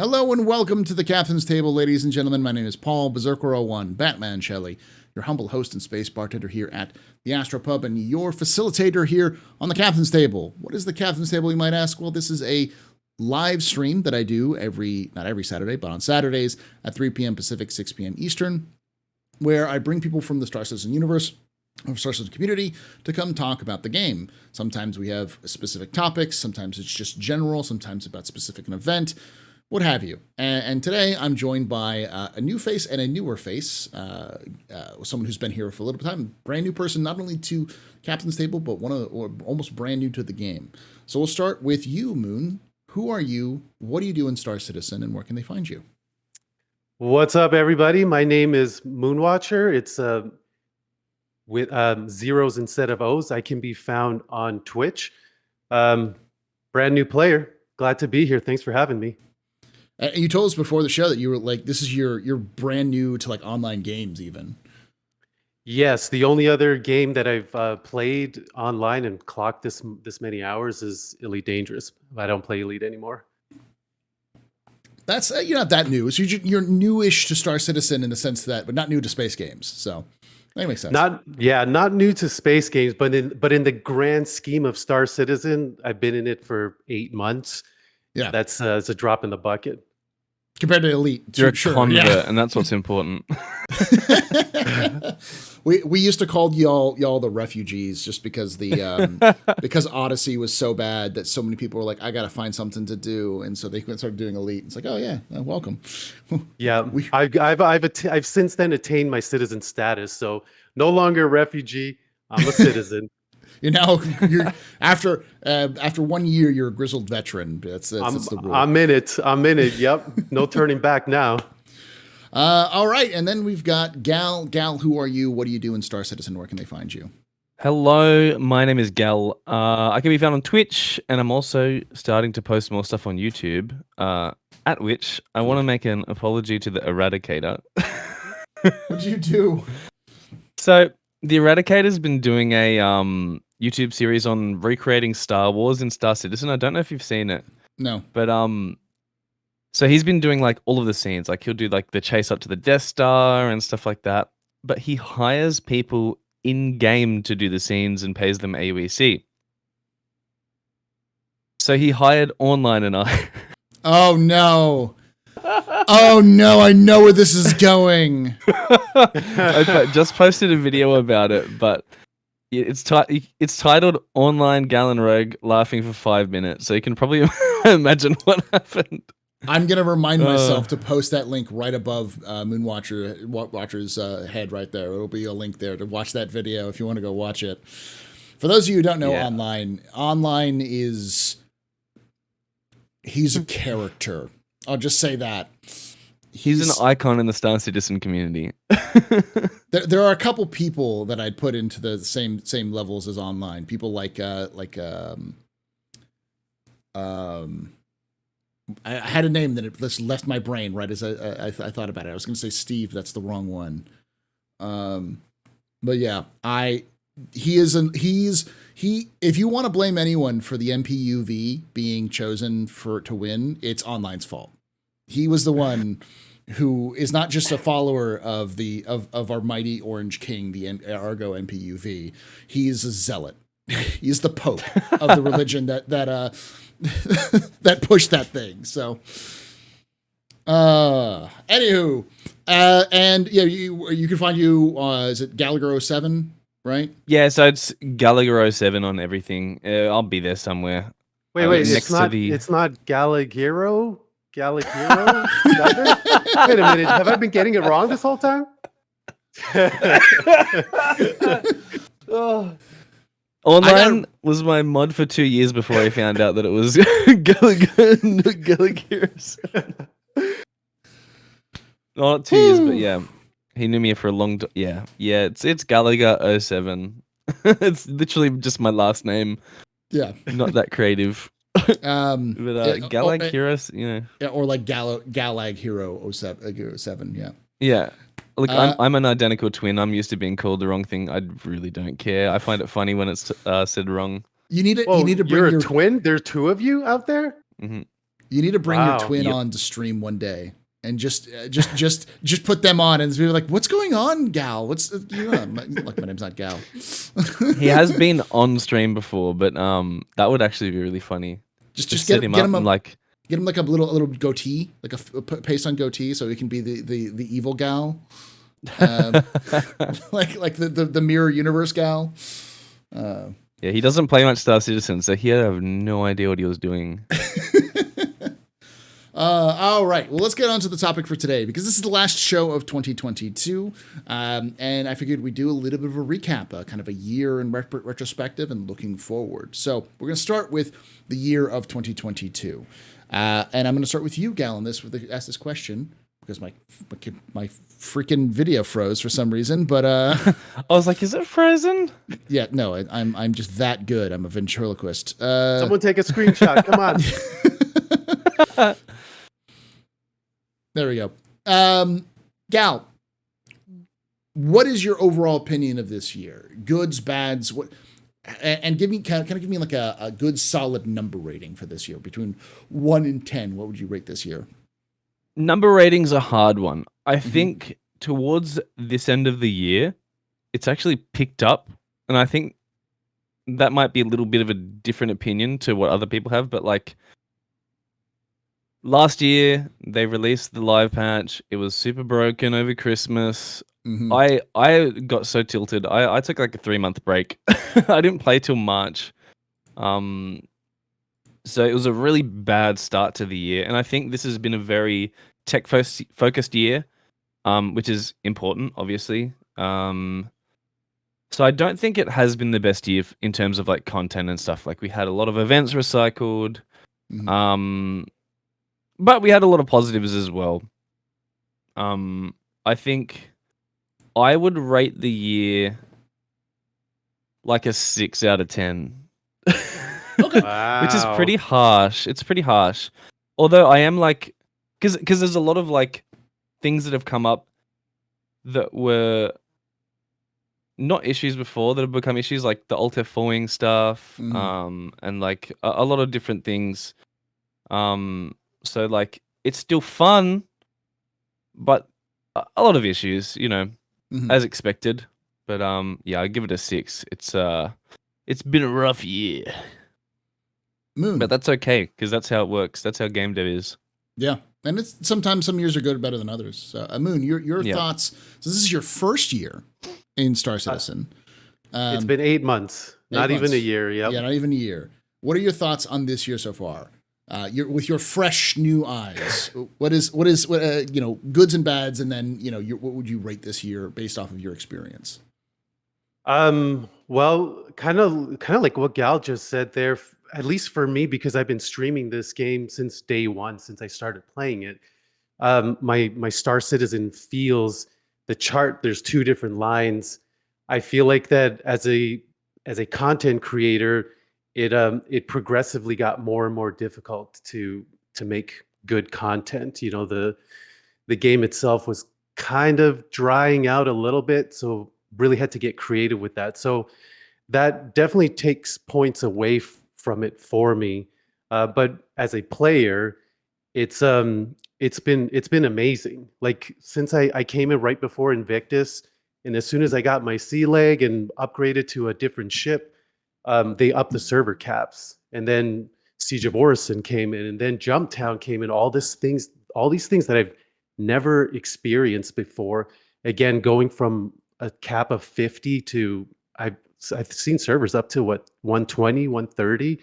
Hello and welcome to the Captain's Table, ladies and gentlemen. My name is Paul Berserker01, Batman Shelley, your humble host and space bartender here at the AstroPub, and your facilitator here on the Captain's Table. What is the Captain's Table, you might ask? Well, this is a live stream that I do not every Saturday, but on Saturdays at 3 p.m. Pacific, 6 p.m. Eastern, where I bring people from the Star Citizen universe, or Star Citizen community, to come talk about the game. Sometimes we have specific topics, sometimes it's just general, sometimes about specific an event, what have you. And today I'm joined by a new face and a newer face, someone who's been here for a little time, brand new person, not only to Captain's Table, but almost brand new to the game. So we'll start with you, Moon. Who are you? What do you do in Star Citizen, and where can they find you? What's up, everybody? My name is m00nwatcher. It's with zeros instead of O's. I can be found on Twitch. Brand new player. Glad to be here. Thanks for having me. And you told us before the show that you were like, this is you're brand new to like online games even. Yes, the only other game that I've played online and clocked this many hours is Elite Dangerous. I don't play Elite anymore. That's you're not that new. So you're newish to Star Citizen in the sense that, but not new to space games. So that makes sense. Not new to space games, but in the grand scheme of Star Citizen, I've been in it for 8 months. Yeah, that's it's a drop in the bucket. Compared to Elite, you're a convert, and that's what's important. we used to call y'all the refugees just because because Odyssey was so bad that so many people were like, I gotta find something to do, and so they started doing Elite. It's like, oh yeah, welcome. Yeah, I've since then attained my citizen status, so no longer a refugee. I'm a citizen. You're after 1 year, you're a grizzled veteran. That's the rule. I'm in it. Yep. No turning back now. All right. And then we've got Gal. Gal, who are you? What do you do in Star Citizen? Where can they find you? Hello, my name is Gal. I can be found on Twitch, and I'm also starting to post more stuff on YouTube, at which I want to make an apology to the Eradicator. What'd you do? So the Eradicator's been doing a YouTube series on recreating Star Wars in Star Citizen. I don't know if you've seen it. No. But so he's been doing like all of the scenes. Like he'll do like the chase up to the Death Star and stuff like that. But he hires people in game to do the scenes and pays them AUEC. So he hired Online and I. Oh no. Oh no, I know where this is going. I just posted a video about it, but it's titled Online Gallon Rogue Laughing for 5 minutes, so you can probably imagine what happened. I'm going to remind myself to post that link right above m00nwatcher's head right there. It'll be a link there to watch that video if you want to go watch it. For those of you who don't know, Online is... he's a character. I'll just say that. He's an icon in the Star Citizen community. There are a couple people that I'd put into the same levels as Online. People like I had a name that it just left my brain right as I thought about it. I was going to say Steve. That's the wrong one. But yeah, if you want to blame anyone for the MPUV being chosen to win, it's Online's fault. He was the one who is not just a follower of our mighty Orange King, the Argo MPUV. He's a zealot. He's the Pope of the religion that that pushed that thing. So, anywho, and yeah, you can find you. Is it gallaghero7? Right? Yeah, so it's gallaghero7 on everything. I'll be there somewhere. Wait, it's not Gallaghero? Gallaghero? Wait a minute, have I been getting it wrong this whole time? Online was my mod for 2 years before I found out that it was Gallaghero7. Not 2 years, but yeah. He knew me for a long time. Yeah, it's gallaghero7. It's literally just my last name. Yeah. Not that creative. Gallaghero, you know. Yeah, or like gallaghero7, yeah. Yeah. Look, I'm an identical twin. I'm used to being called the wrong thing. I really don't care. I find it funny when it's said wrong. You need to bring you're a twin? There's two of you out there? Mm-hmm. You need to bring your Wow. twin Yep. on to stream one day and just put them on and be like, "What's going on, Gal? What's my name's not Gal." He has been on stream before, but that would actually be really funny. just Just get set him get up him and a like get him like a little goatee, like a paste on goatee, so he can be the evil Gal, like the mirror universe Gal. yeah, he doesn't play much Star Citizen, so he have no idea what he was doing. All right. Well, let's get on to the topic for today because this is the last show of 2022. And I figured we'd do a little bit of a recap, kind of a year in retrospective and looking forward. So we're going to start with the year of 2022. And I'm going to start with you, Gal, on this, ask this question because my freaking video froze for some reason. But I was like, is it frozen? yeah, no, I'm just that good. I'm a ventriloquist. Someone take a screenshot. Come on. There we go. Gal, what is your overall opinion of this year? Goods, bads, what? And give me kind of give me like a good solid number rating for this year between 1 and 10. What would you rate this year? Number rating's a hard one. I think towards this end of the year, it's actually picked up, and I think that might be a little bit of a different opinion to what other people have, but like last year they released the live patch. It was super broken over Christmas. Mhm. I got so tilted. I took like a 3-month break. I didn't play till March. So it was a really bad start to the year, and I think this has been a very tech focused year, which is important, obviously. So I don't think it has been the best year in terms of like content and stuff. Like we had a lot of events recycled, but we had a lot of positives as well. I think I would rate the year like a 6 out of 10. Wow. Which is pretty harsh. It's pretty harsh. Although I am like, because there's a lot of like things that have come up that were not issues before that have become issues, like the alt F4ing stuff, and like a lot of different things. So like it's still fun, but a lot of issues, as expected. But yeah, I give it a 6. It's been a rough year. Moon. But that's okay, because that's how it works. That's how game dev is. Yeah. And it's sometimes some years are good, better than others. So, Moon, your thoughts. So this is your first year in Star Citizen. It's been 8 months, not even a year. Yep. Yeah, not even a year. What are your thoughts on this year so far? With your fresh new eyes, what goods and bads, and then what would you rate this year based off of your experience? Well, kind of like what Gal just said there. At least for me, because I've been streaming this game since day one, since I started playing it. My Star Citizen feels the chart. There's 2 different lines. I feel like that as a content creator, it progressively got more and more difficult to make good content. The game itself was kind of drying out a little bit, so really had to get creative with that. So that definitely takes points away from it for me. But as a player, it's been amazing. Like since I came in right before Invictus, and as soon as I got my sea leg and upgraded to a different ship, they upped the server caps, and then Siege of Orison came in, and then Jumptown came in. All these things that I've never experienced before. Again, going from a cap of 50 to I've seen servers up to 120, 130.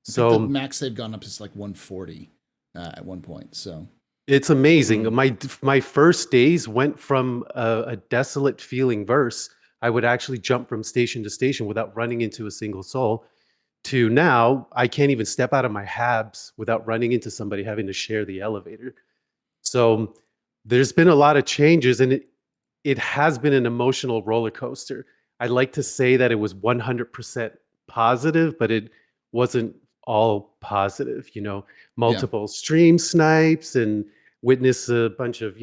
So the max they've gone up is like 140 at one point. So it's amazing. My first days went from a desolate feeling verse. I would actually jump from station to station without running into a single soul, to now I can't even step out of my habs without running into somebody having to share the elevator. So there's been a lot of changes, and it has been an emotional roller coaster. I'd like to say that it was 100% positive, but it wasn't all positive. Multiple stream snipes, and witness a bunch of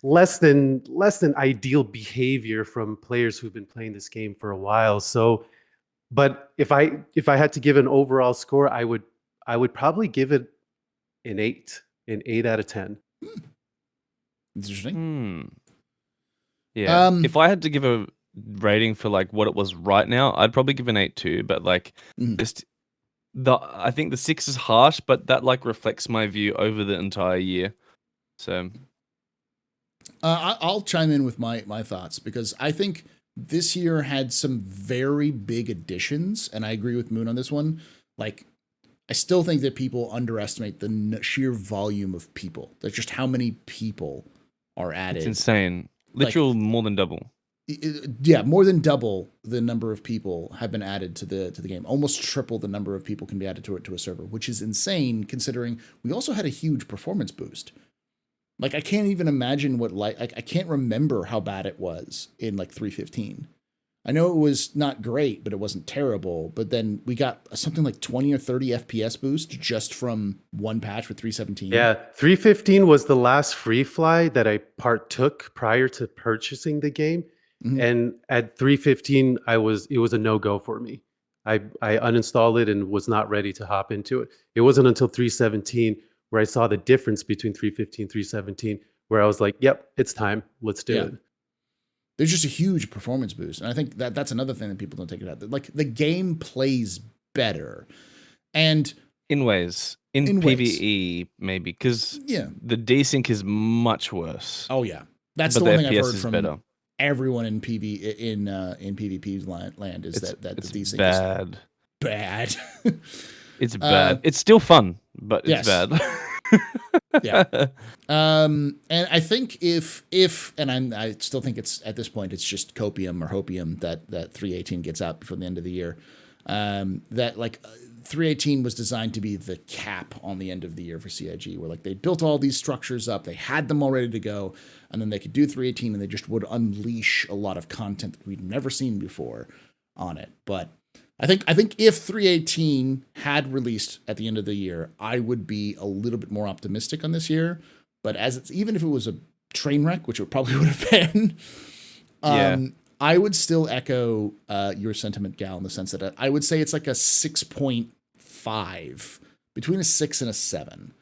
less than ideal behavior from players who've been playing this game for a while. So, but if I had to give an overall score, I would probably give it an 8, an 8 out of 10. Interesting. Hmm. Yeah. Um, If I had to give a rating for like what it was right now, I'd probably give an 8 too. But like, Mhm. just I think the 6 is harsh, but that like reflects my view over the entire year. So I'll chime in with my thoughts because I think this year had some very big additions, and I agree with Moon on this one. Like, I still think that people underestimate the sheer volume of people. That's just how many people are it's added. insane. Like, Literal more than double. yeah, more than double the number of people have been added to the game. Almost triple the number of people can be added to a server, which is insane considering we also had a huge performance boost. Like, I can't even imagine what I can't remember how bad it was in like 3.15. I know it was not great, but it wasn't terrible. But then we got something like 20 or 30 FPS boost just from one patch with 3.17. Yeah, 3.15 was the last free fly that I partook prior to purchasing the game. Mhm. And at 3.15, it was a no-go for me. I uninstalled it and was not ready to hop into it. It wasn't until 3.17 where I saw the difference between 3.15, 3.17, where I was like, yep, it's time. Let's do Yeah. it. There's just a huge performance boost. And I think that's another thing that people don't take it out. Like, the game plays better. And In ways. In In ways. PvE, maybe, because yeah. the desync is much worse. Oh yeah. That's but the the one thing I've FPS heard is from better. everyone in PvP land is that the It's desync bad. is bad. It's bad. It's still fun, but it's yes. bad. Yeah. And I think if and I still think it's at this point it's just copium or hopium that 3.18 gets out before the end of the year. That like 3.18 was designed to be the cap on the end of the year for CIG, where like they built all these structures up, they had them all ready to go, and then they could do 3.18 and they just would unleash a lot of content that we'd never seen before on it. But I think if 3.18 had released at the end of the year, I would be a little bit more optimistic on this year. But as it's even if it was a train wreck, which it probably would have been, Yeah. I would still echo your sentiment, Gal, in the sense that I would say it's like a 6.5, between a 6 and a 7.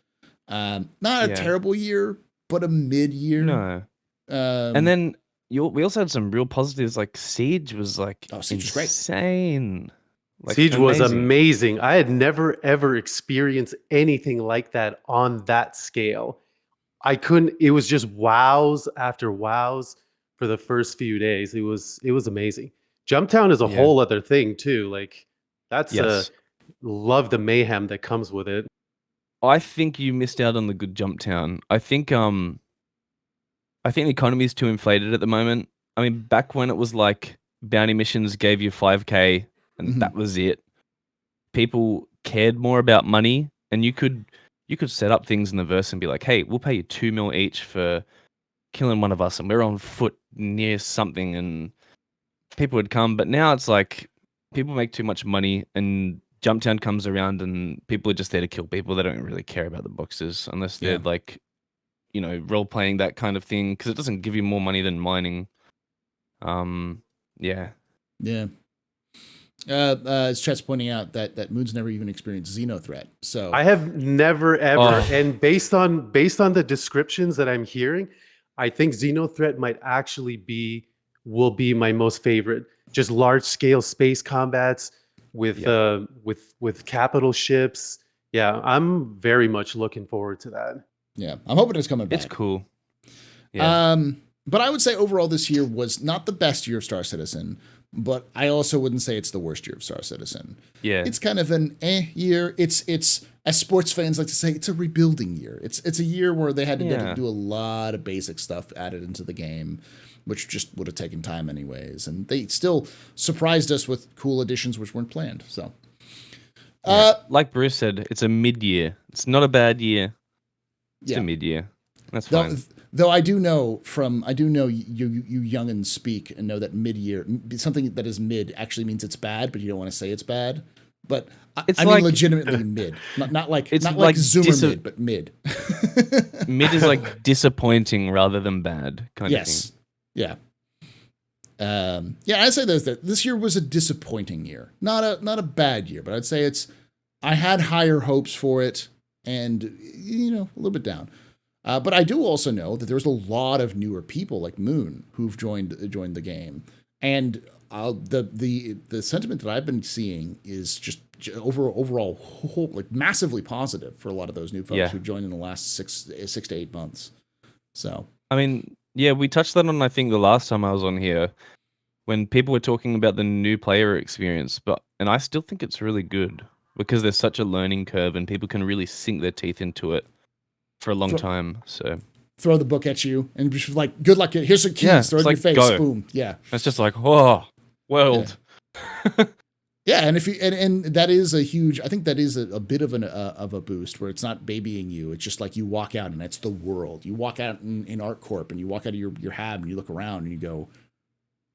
Not a Yeah. terrible year, but a mid year. No. And then we also had some real positives. Like Siege was like Siege was great. insane. Like, Siege was amazing. I had never ever experienced anything like that on that scale. I couldn't. It was just wows after wows for the first few days. It was amazing. Jumptown is a Yeah. whole other thing too. Like that's Yes. love the mayhem that comes with it. I think you missed out on the good Jumptown. I think the economy is too inflated at the moment. I mean, back when it was like bounty missions gave you 5K and that was it. People cared more about money, and you could set up things in the verse and be like, "Hey, we'll pay you 2 mil each for killing one of us, and we're on foot near something," and people would come. But now it's like people make too much money, and Jumptown comes around, and people are just there to kill people. They don't really care about the boxes unless they're like, role playing that kind of thing, because it doesn't give you more money than mining. Yeah. As Chet's pointing out that Moon's never even experienced Xenothreat. So I have never ever, and based on the descriptions that I'm hearing, I think Xenothreat might actually will be my most favorite. Just large scale space combats with capital ships. Yeah, I'm very much looking forward to that. Yeah, I'm hoping it's coming back. It's cool. Yeah. But I would say overall this year was not the best year of Star Citizen, but I also wouldn't say it's the worst year of Star Citizen. Yeah. It's kind of an year. It's as sports fans like to say, it's a rebuilding year. It's a year where they had to do a lot of basic stuff added into the game, which just would have taken time anyways. And they still surprised us with cool additions which weren't planned. So like Bruce said, it's a mid-year. It's not a bad year. It's a mid-year. That's fine. Though I do know you youngins speak and know that mid-year, something that is mid actually means it's bad, but you don't want to say it's bad. But I mean legitimately mid, not like Zoomer mid, but mid. Mid is like disappointing rather than bad kind of thing. Yeah. I'd say that this year was a disappointing year. Not a bad year, but I'd say I had higher hopes for it. and a little bit down. But I do also know that there's a lot of newer people like Moon who've joined the game, and the sentiment that I've been seeing is just overall like massively positive for a lot of those new folks who joined in the last 6 to 8 months. So I mean, yeah, we touched that on I think the last time I was on here when people were talking about the new player experience, and I still think it's really good because there's such a learning curve and people can really sink their teeth into it for a long time. So throw the book at you and just like, good luck. Here's some keys. Throw it in your face. Go. Boom. Yeah. It's just like, whoa, world. Yeah, and if you and that is a huge. I think that is a bit of a boost where it's not babying you. It's just like you walk out and it's the world. You walk out in ArtCorp and you walk out of your hab and you look around and you go,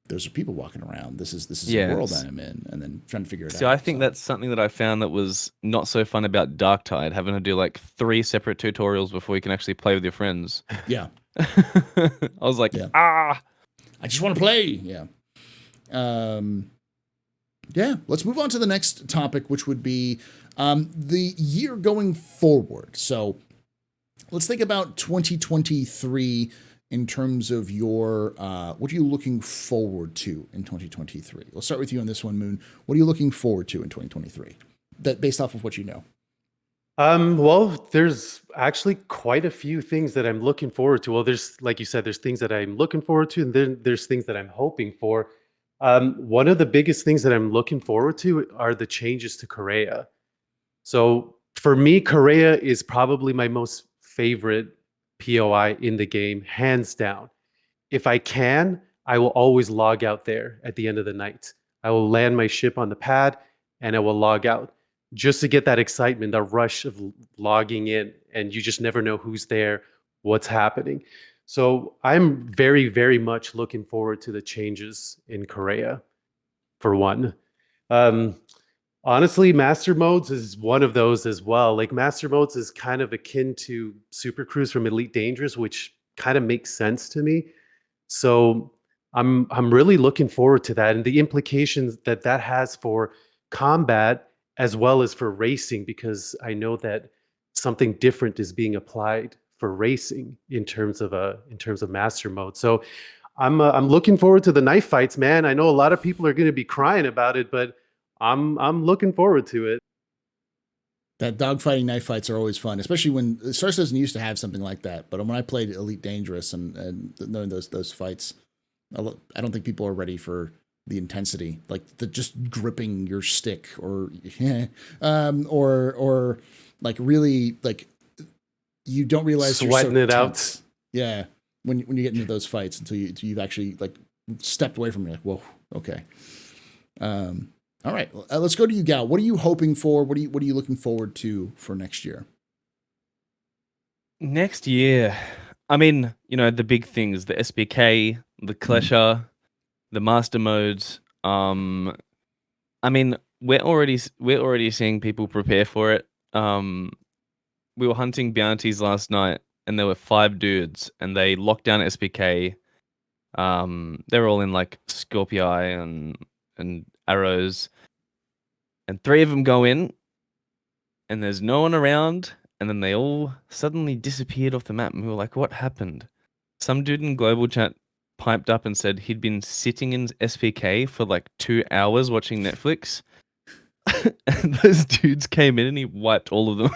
"Those are people walking around. This is the world I am in," and then trying to figure it out. So I think that's something that I found that was not so fun about Darktide, having to do like 3 separate tutorials before you can actually play with your friends. Yeah, I was like, I just want to play. Yeah. Yeah, let's move on to the next topic, which would be the year going forward. So let's think about 2023 in terms of your, what are you looking forward to in 2023? We'll start with you on this one, Moon. What are you looking forward to in 2023? That based off of what you know. Well, there's actually quite a few things that I'm looking forward to. Well, there's, like you said, there's things that I'm looking forward to, and then there's things that I'm hoping for. One of the biggest things that I'm looking forward to are the changes to Correa. So for me, Correa is probably my most favorite POI in the game, hands down. If I can, I will always log out there at the end of the night. I will land my ship on the pad and I will log out just to get that excitement, the rush of logging in, and you just never know who's there, what's happening. So I'm very, very much looking forward to the changes in Correa, for one. Honestly, Master Modes is one of those as well. Like Master Modes is kind of akin to Super Cruise from Elite Dangerous, which kind of makes sense to me. So I'm really looking forward to that and the implications that that has for combat as well as for racing, because I know that something different is being applied for racing in terms of Master Mode. So I'm looking forward to the knife fights, man. I know a lot of people are going to be crying about it, but I'm looking forward to it. That dogfighting knife fights are always fun, especially when Star Citizen used to have something like that. But when I played Elite Dangerous and knowing those fights, I don't think people are ready for the intensity, like the just gripping your stick or like really like you don't realize sweating you're so it tense. out. Yeah, when you get into those fights until you've actually like stepped away from it. Like, whoa, okay. All right, let's go to you, Gal. What are you hoping for? What are you looking forward to for next year? Next year, I mean, the big things: the SPK, the Klesher, the Master Modes. I mean, we're already seeing people prepare for it. We were hunting bounties last night, and there were 5 dudes, and they locked down SPK. They were all in like Scorpii and arrows, and 3 of them go in, and there's no one around, and then they all suddenly disappeared off the map, and we were like, what happened? Some dude in global chat piped up and said he'd been sitting in SPK for like 2 hours watching Netflix, and those dudes came in and he wiped all of them.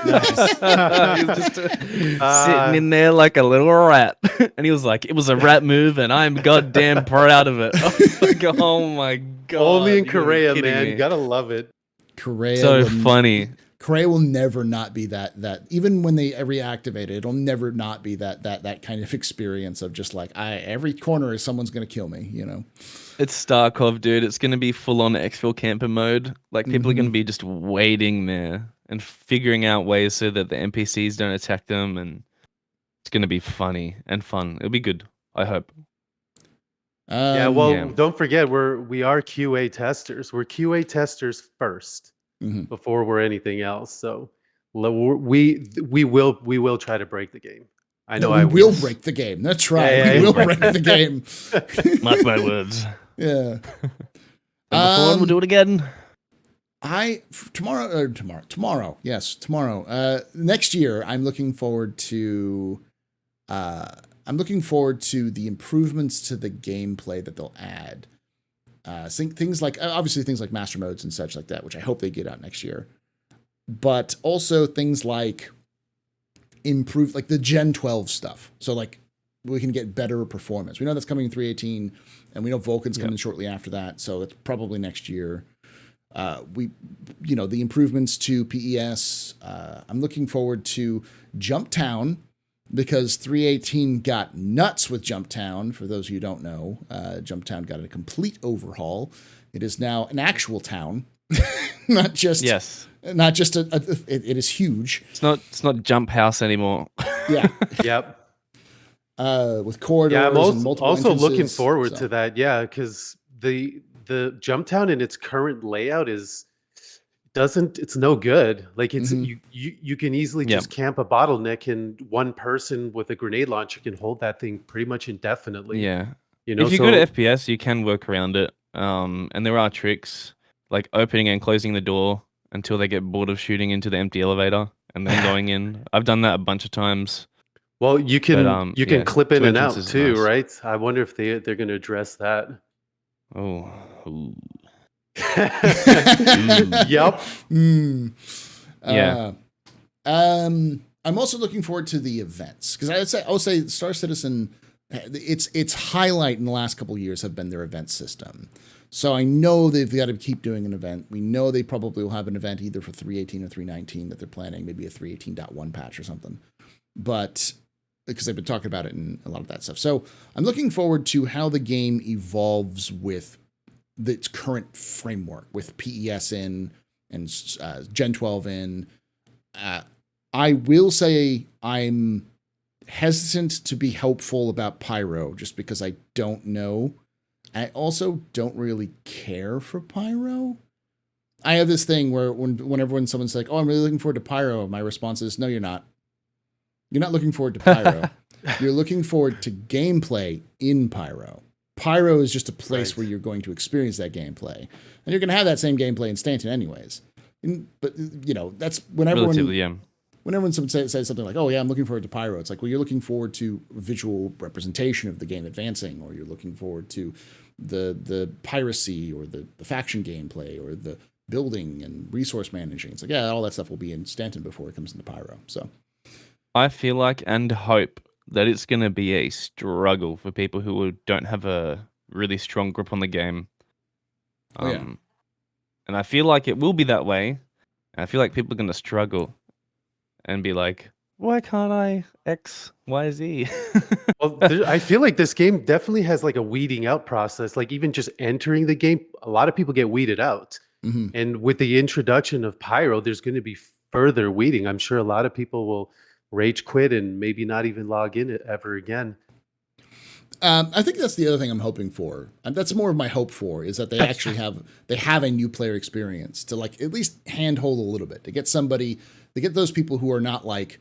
Nice. He was just sitting in there like a little rat, and he was like, "It was a rat move, and I'm goddamn proud of it." I was like, "Oh my god!" Only in Korea, man. You gotta love it. Korea, so funny. Korea will never not be that even when they reactivate it, it'll never not be that kind of experience of just like every corner is someone's gonna kill me, It's Starcov, dude. It's gonna be full on exfil camper mode. Like people are gonna be just waiting there and figuring out ways so that the NPCs don't attack them, and it's gonna be funny and fun. It'll be good, I hope. Don't forget we are QA testers. We're QA testers first before we're anything else. So we will try to break the game. I know we will break the game. That's right. We will break the game. Mark my words. Yeah. And before we'll do it again. Next year, I'm looking forward to the improvements to the gameplay that they'll add. Things like obviously things like master modes and such like that, which I hope they get out next year. But also things like improve like the Gen 12 stuff. So like we can get better performance. We know that's coming in 3.18, and we know Vulkan's coming shortly after that, so it's probably next year. The improvements to PES. I'm looking forward to Jump Town, because 3.18 got nuts with Jump Town. For those of you who don't know, Jump Town got a complete overhaul. It is now an actual town, not just it is huge. It's not Jump House anymore. Yeah. Yep. With corridors I'm and multiple also looking entrances, forward to that. Yeah, because the Jump Town in its current layout it's no good. Like it's you can easily just camp a bottleneck, and one person with a grenade launcher can hold that thing pretty much indefinitely. Yeah. You know, if you go to FPS, you can work around it. And there are tricks like opening and closing the door until they get bored of shooting into the empty elevator and then going in. I've done that a bunch of times. Well, you can clip in and out too, nice. right? I wonder if they're going to address that. Oh. Ooh. Yep. Yeah. I'm also looking forward to the events, because I would say Star Citizen, its highlight in the last couple of years have been their event system. So I know they've got to keep doing an event. We know they probably will have an event either for 3.18 or 3.19 that they're planning, maybe a 3.18.1 patch or something. But because they've been talking about it in a lot of that stuff. So I'm looking forward to how the game evolves with its current framework, with PES in and Gen 12 in. I will say I'm hesitant to be hopeful about Pyro, just because I don't know. I also don't really care for Pyro. I have this thing where whenever someone's like, "Oh, I'm really looking forward to Pyro," my response is, "No, you're not. You're not looking forward to Pyro. You're looking forward to gameplay in Pyro. Pyro is just a place where you're going to experience that gameplay, and you're going to have that same gameplay in Stanton anyways." But that's whenever someone says something like, "Oh yeah, I'm looking forward to Pyro," it's like, well, you're looking forward to visual representation of the game advancing, or you're looking forward to the piracy or the faction gameplay or the building and resource managing. It's like, yeah, all that stuff will be in Stanton before it comes into Pyro. So I feel like and hope that it's going to be a struggle for people who don't have a really strong grip on the game. And I feel like it will be that way. I feel like people are going to struggle and be like, why can't I X, Y, Z? Well, I feel like this game definitely has like a weeding out process. Like even just entering the game, a lot of people get weeded out. mm-hmm. And with the introduction of Pyro, there's going to be further weeding. I'm sure a lot of people will rage quit and maybe not even log in ever again. I think that's the other thing I'm hoping for. That's more of my hope for, is that they actually have a new player experience to like at least handhold a little bit, to get those people who are not like,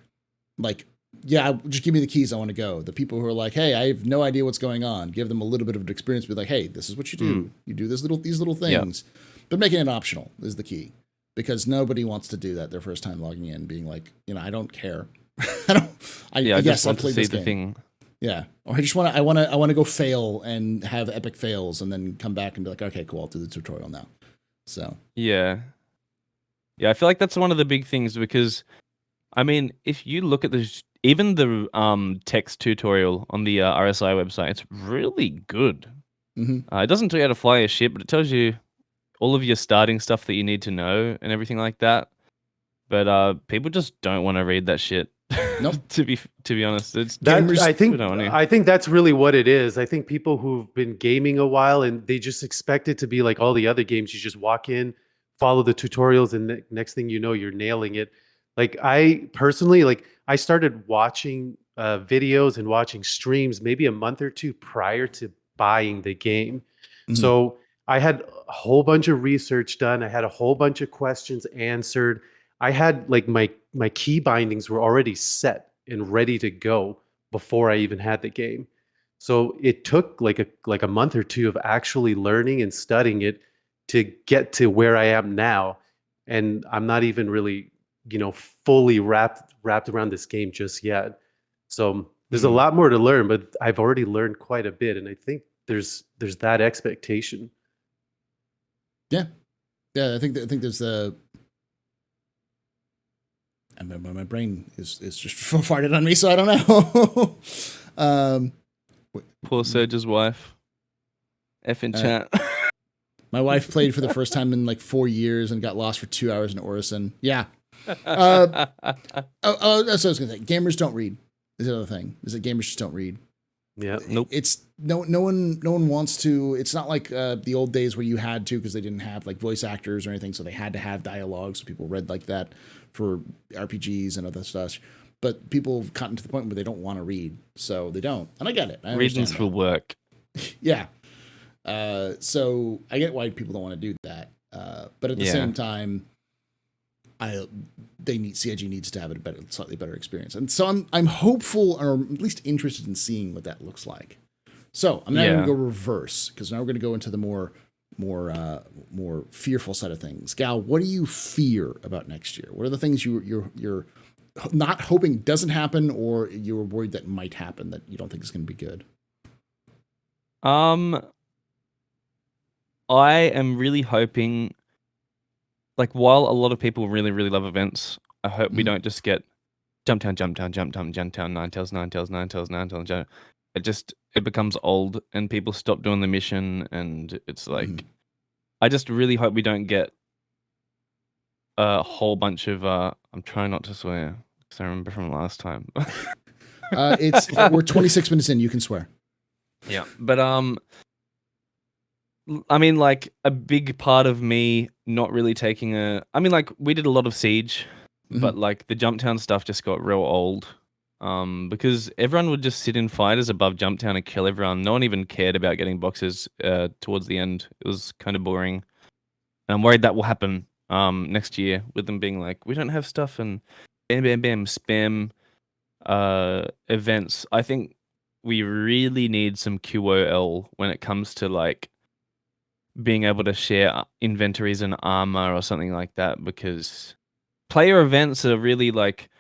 yeah, just give me the keys, I want to go. The people who are like, hey, I have no idea what's going on. Give them a little bit of an experience. Be like, hey, this is what you do. You do these little things, but making it optional is the key, because nobody wants to do that their first time logging in, being like, I don't care. I just want I played to see this the game. thing. Yeah, or I want to go fail and have epic fails, and then come back and be like, okay, cool, I'll do the tutorial now. So yeah, I feel like that's one of the big things, because I mean, if you look at even the text tutorial on the RSI website, it's really good. Mm-hmm. It doesn't tell you how to fly a ship, but it tells you all of your starting stuff that you need to know and everything like that. But people just don't want to read that shit. Nope. to be honest, I think that's really what it is. I think people who've been gaming a while and they just expect it to be like all the other games. You just walk in, follow the tutorials, and next thing you know, you're nailing it. Like I personally, I started watching videos and watching streams maybe a month or two prior to buying the game. Mm-hmm. So I had a whole bunch of research done. I had a whole bunch of questions answered. I had like my key bindings were already set and ready to go before I even had the game. So it took like a month or two of actually learning and studying it to get to where I am now. and I'm not even really, fully wrapped around this game just yet. So there's a lot more to learn, but I've already learned quite a bit, and I think there's that expectation. Yeah, I think there's the. My brain is just farted on me, so I don't know. Poor Serge's wife. F in chat. My wife played for the first time in like 4 years and got lost for 2 hours in Orison. Yeah. That's what I was gonna say. Gamers don't read. Is the other thing. Is that gamers just don't read. Yeah. Nope. It's no one wants to. It's not like the old days where you had to, because they didn't have like voice actors or anything, so they had to have dialogue. So people read like that for RPGs and other stuff. But people have gotten to the point where they don't want to read, so they don't. And I get it. Reasons for work. Yeah. So I get why people don't want to do that. But at the same time, CIG needs to have a slightly better experience. And so I'm hopeful, or at least interested in seeing what that looks like. So I'm now going to go reverse, because now we're going to go into the more fearful side of things. Gal, what do you fear about next year? What are the things you're not hoping doesn't happen, or you're worried that might happen that you don't think is going to be good? I am really hoping, like, while a lot of people really, really love events, I hope we don't just get jump town, Ninetales, Ninetales. It becomes old and people stop doing the mission, and it's like, I just really hope we don't get a whole bunch of, I'm trying not to swear, because I remember from last time. We're 26 minutes in, you can swear. Yeah, but I mean, like, a big part of me not really taking we did a lot of Siege, but like the Jumptown stuff just got real old. Because everyone would just sit in fighters above Jumptown and kill everyone. No one even cared about getting boxes towards the end. It was kind of boring. And I'm worried that will happen next year, with them being like, we don't have stuff, and bam, spam events. I think we really need some QOL when it comes to like being able to share inventories and armor or something like that, because player events are really like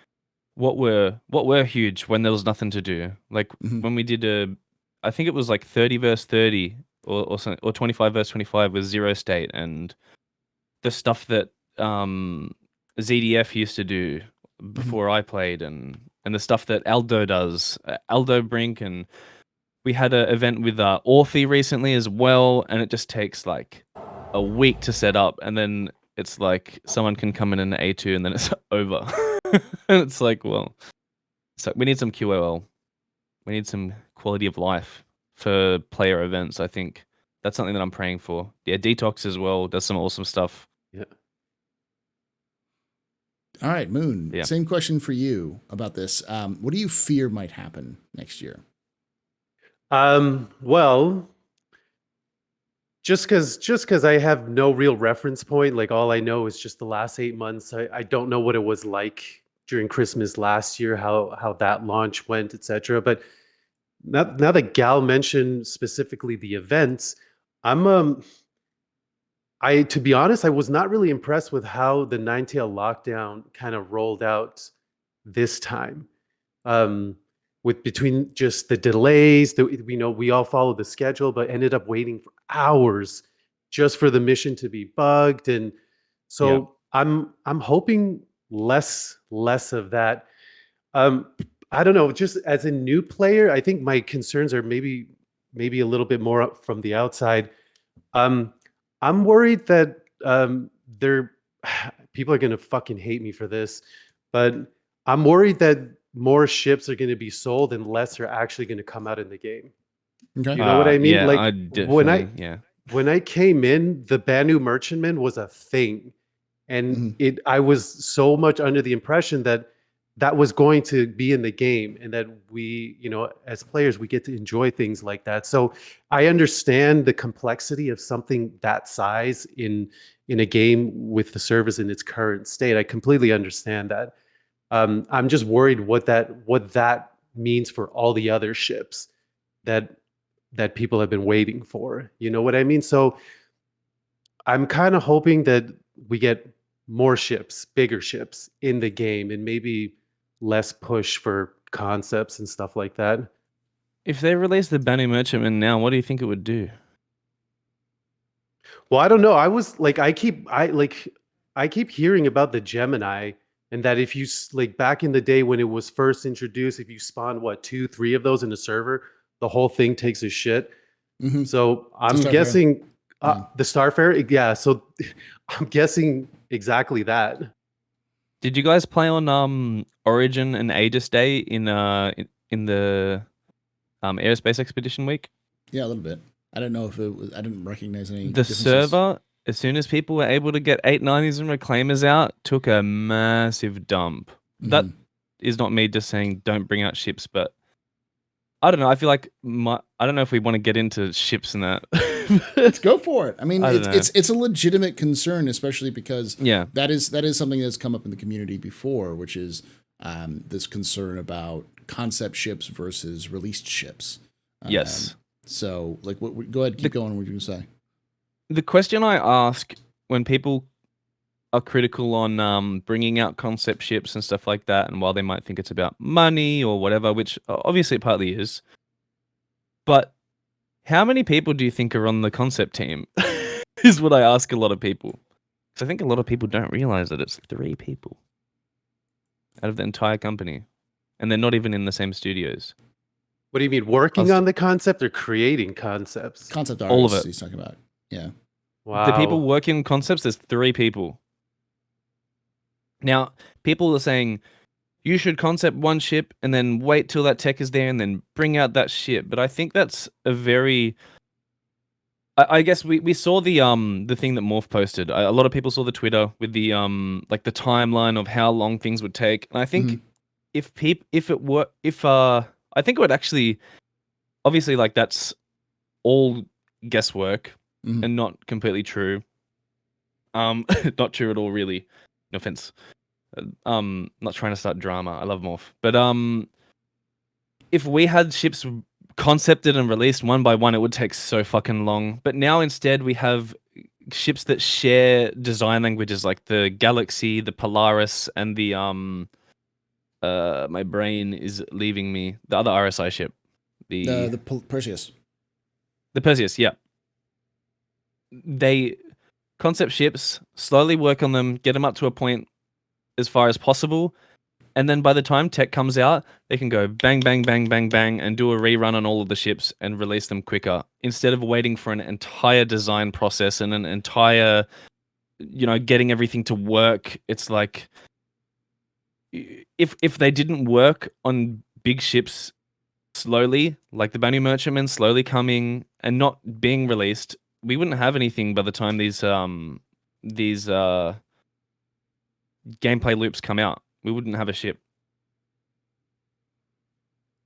what were huge when there was nothing to do. Like when we did I think it was like 30 versus 30 or something, or 25 versus 25 with Zero State, and the stuff that ZDF used to do before I played, and the stuff that Aldo does, Aldo Brink, and we had an event with Orphe recently as well, and it just takes like a week to set up, and then it's like someone can come in an A2 and then it's over. And it's like, well, so we need some QOL. We need some quality of life for player events. I think that's something that I'm praying for. Yeah, Detox as well does some awesome stuff. Yeah. All right, Moon. Yeah. Same question for you about this. What do you fear might happen next year? Well, just because I have no real reference point, like all I know is just the last 8 months. I don't know what it was like during Christmas last year, how that launch went, etc. But now that Gal mentioned specifically the events, to be honest, I was not really impressed with how the Ninetale lockdown kind of rolled out this time. With between just the delays, we all followed the schedule, but ended up waiting for hours just for the mission to be bugged, and so I'm hoping less of that. I don't know. Just as a new player, I think my concerns are maybe a little bit more up from the outside. I'm worried that people are gonna fucking hate me for this, but I'm worried that more ships are going to be sold and less are actually going to come out in the game. Okay. You know what I mean? Yeah, like when I came in, the Banu Merchantman was a thing, and I was so much under the impression that was going to be in the game, and that we, as players, we get to enjoy things like that. So I understand the complexity of something that size in a game with the service in its current state. I completely understand that. I'm just worried what that means for all the other ships that people have been waiting for. You know what I mean? So I'm kind of hoping that we get more ships, bigger ships in the game, and maybe less push for concepts and stuff like that. If they release the Bounty Merchantman now, what do you think it would do? Well, I don't know. I was like, I keep hearing about the Gemini, and that if you like back in the day when it was first introduced, if you spawn what 2, 3 of those in a server, the whole thing takes a shit. Mhm. So I'm Starfare. guessing Yeah. the Starfare, yeah. So I'm guessing exactly that. Did you guys play on Origin and Aegis Day in the Aerospace Expedition week? Yeah, a little bit. I don't know if it was. I didn't recognize any The differences. server, as soon as people were able to get 890s and Reclaimers out, took a massive dump. That is not me just saying don't bring out ships, but I don't know. I feel like I don't know if we want to get into ships and that. Let's go for it. I mean, I don't know. it's a legitimate concern, especially because Yeah. that is something that's come up in the community before, which is this concern about concept ships versus released ships. Yes. So, like, go ahead, keep going. What you gonna say? The question I ask when people are critical on bringing out concept ships and stuff like that, and while they might think it's about money or whatever, which obviously it partly is, but how many people do you think are on the concept team? Is what I ask a lot of people. So I think a lot of people don't realize that it's 3 people out of the entire company, and they're not even in the same studios. What do you mean, working on the concept or creating concepts? Concept All of artists it. he's talking about. Yeah. Wow. The people working on concepts, there's 3 people. Now, people are saying you should concept one ship and then wait till that tech is there and then bring out that ship. But I think that's a very... I guess we saw the thing that Morph posted. A lot of people saw the Twitter with the like the timeline of how long things would take. And I think I think it would actually, obviously, like, that's all guesswork and not completely true. Not true at all, really. No offense. Not trying to start drama. I love Morph, but if we had ships concepted and released one by one, it would take so fucking long. But now instead we have ships that share design languages, like the Galaxy, the Polaris, and the my brain is leaving me. The other RSI ship, The Perseus. The Perseus, yeah. They concept ships, slowly work on them, get them up to a point as far as possible, and then by the time tech comes out, they can go bang, bang, bang, bang, bang, and do a rerun on all of the ships and release them quicker, instead of waiting for an entire design process and an entire, getting everything to work. It's like, if they didn't work on big ships slowly, like the Bounty Merchantman slowly coming and not being released, we wouldn't have anything by the time these gameplay loops come out. We wouldn't have a ship.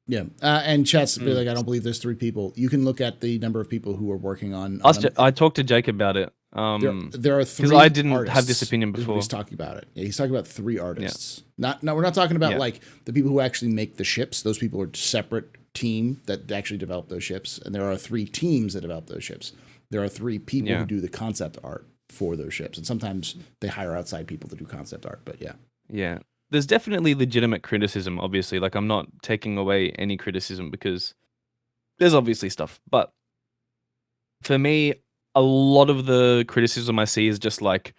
Yeah, and chat's be like, I don't believe there's 3 people. You can look at the number of people who are working on. I talked to Jake about it. There are 3 because I didn't have this opinion before. He's talking about it. Yeah, he's talking about 3 artists. Yeah. We're not talking about like the people who actually make the ships. Those people are a separate team that actually develop those ships, and there are 3 teams that develop those ships. There are 3 people who do the concept art for those ships, and sometimes they hire outside people to do concept art. But yeah. There's definitely legitimate criticism, obviously. Like, I'm not taking away any criticism because there's obviously stuff. But for me, a lot of the criticism I see is just like,